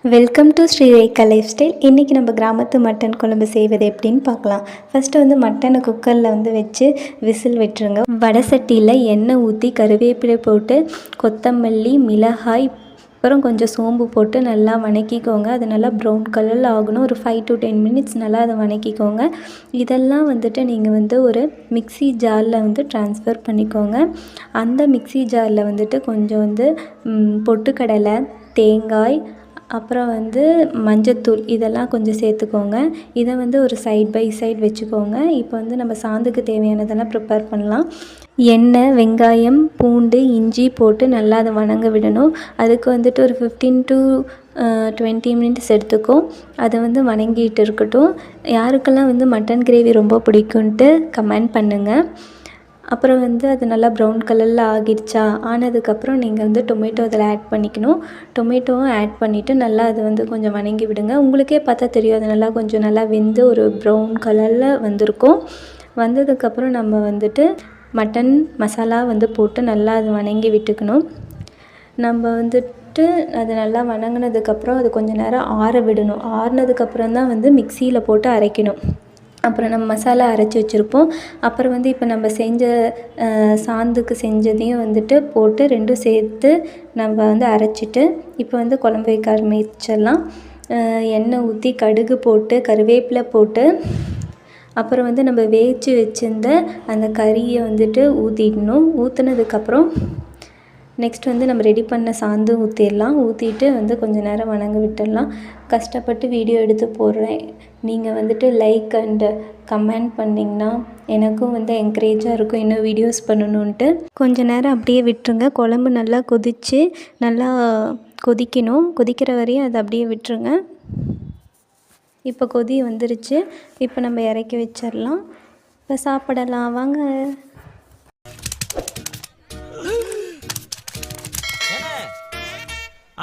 Welcome to Srirekha life style. இன்றைக்கி நம்ம கிராமத்து மட்டன் குழம்பு செய்வது எப்படின்னு பார்க்கலாம். ஃபஸ்ட்டு வந்து மட்டனை குக்கரில் வச்சு விசில் விட்டுருங்க. வடை சட்டியில் எண்ணெய் ஊற்றி கருவேப்பிலை போட்டு கொத்தமல்லி, மிளகாய், அப்புறம் கொஞ்சம் சோம்பு போட்டு நல்லா வணக்கிக்கோங்க. அது நல்லா ப்ரௌன் கலரில் ஆகணும். ஒரு 5 to 10 minutes நல்லா அதை வணக்கிக்கோங்க. இதெல்லாம் நீங்கள் ஒரு மிக்ஸி ஜாரில் ட்ரான்ஸ்ஃபர் பண்ணிக்கோங்க. அந்த மிக்ஸி ஜாரில் கொஞ்சம் பொட்டுக்கடலை, தேங்காய், அப்புறம் மஞ்சத்தூள் இதெல்லாம் கொஞ்சம் சேர்த்துக்கோங்க. இதை ஒரு சைட் பை சைட் வச்சுக்கோங்க. இப்போ நம்ம சாந்துக்கு தேவையானதெல்லாம் ப்ரிப்பேர் பண்ணலாம். எண்ணெய், வெங்காயம், பூண்டு, இஞ்சி போட்டு நல்லா அதை வணங்க விடணும். அதுக்கு ஒரு 15 to 20 minutes எடுத்துக்கும். அதை வணங்கிட்டு இருக்கட்டும். யாருக்கெல்லாம் மட்டன் கிரேவி ரொம்ப பிடிக்குன்ட்டு கமெண்ட் பண்ணுங்கள். அப்புறம் அது நல்லா ப்ரௌன் கலரில் ஆனதுக்கப்புறம் நீங்கள் டொமேட்டோ அதில் ஆட் பண்ணிக்கணும். டொமேட்டோவும் ஆட் பண்ணிவிட்டு நல்லா அது கொஞ்சம் வணங்கி விடுங்க. உங்களுக்கே பார்த்தா தெரியும், அது கொஞ்சம் நல்லா வெந்து ஒரு ப்ரௌன் கலரில் வந்திருக்கும். வந்ததுக்கப்புறம் நம்ம மட்டன் மசாலா போட்டு நல்லா அது வணங்கி விட்டுக்கணும். நம்ம அது நல்லா வணங்கினதுக்கப்புறம் அது கொஞ்சம் நேரம் ஆற விடணும். ஆறினதுக்கப்புறம் தான் மிக்சியில் போட்டு அரைக்கணும். அப்புறம் நம்ம மசாலா அரைச்சி வச்சுருப்போம். அப்புறம் இப்போ நம்ம செஞ்ச சாந்துக்கு செஞ்சதையும் போட்டு ரெண்டும் சேர்த்து நம்ம அரைச்சிட்டு இப்போ குழம்பு வைக்க ஆரம்பிச்சிடலாம். எண்ணெய் ஊற்றி கடுகு போட்டு கருவேப்பிலை போட்டு அப்புறம் நம்ம வேவிச்சு வச்சுருந்த அந்த கறியை ஊற்றிடணும். ஊற்றுனதுக்கப்புறம் நெக்ஸ்ட் நம்ம ரெடி பண்ண சாந்து ஊற்றிடலாம். ஊற்றிட்டு கொஞ்சம் நேரம் வணங்க விட்டுடலாம். கஷ்டப்பட்டு வீடியோ எடுத்து போடுறேன். நீங்கள் லைக் அண்டு கமெண்ட் பண்ணிங்கன்னா எனக்கும் என்கரேஜாக இருக்கும் இன்னும் வீடியோஸ் பண்ணணுன்ட்டு. கொஞ்சம் நேரம் அப்படியே விட்டுருங்க. குழம்பு நல்லா கொதித்து நல்லா கொதிக்கணும். கொதிக்கிற வரையும் அதை அப்படியே விட்டுருங்க. இப்போ கொதி வந்துருச்சு. இப்போ நம்ம இறக்கி வச்சிடலாம். இப்போ சாப்பிடலாம் வாங்க.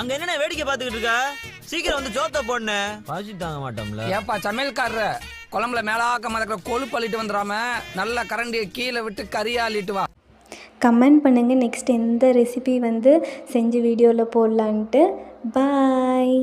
அங்க என்ன வேடிக்கை பார்த்துக்கிட்டு இருக்கா? சீக்கிரம் ஜோத்த போடுனே. பாஜி தாங்க மாட்டோம்ல. ஏப்பா சமையல்காரர குழம்புல மேலாக்க மதக்கிற கொழுப்பு அள்ளிட்டு வந்துடாம நல்லா கரண்டியை கீழே விட்டு கறியா அள்ளிட்டு வா. கமெண்ட் பண்ணுங்கள் நெக்ஸ்ட் எந்த ரெசிபி செஞ்சு வீடியோவில் போடலான்ட்டு. பாய்.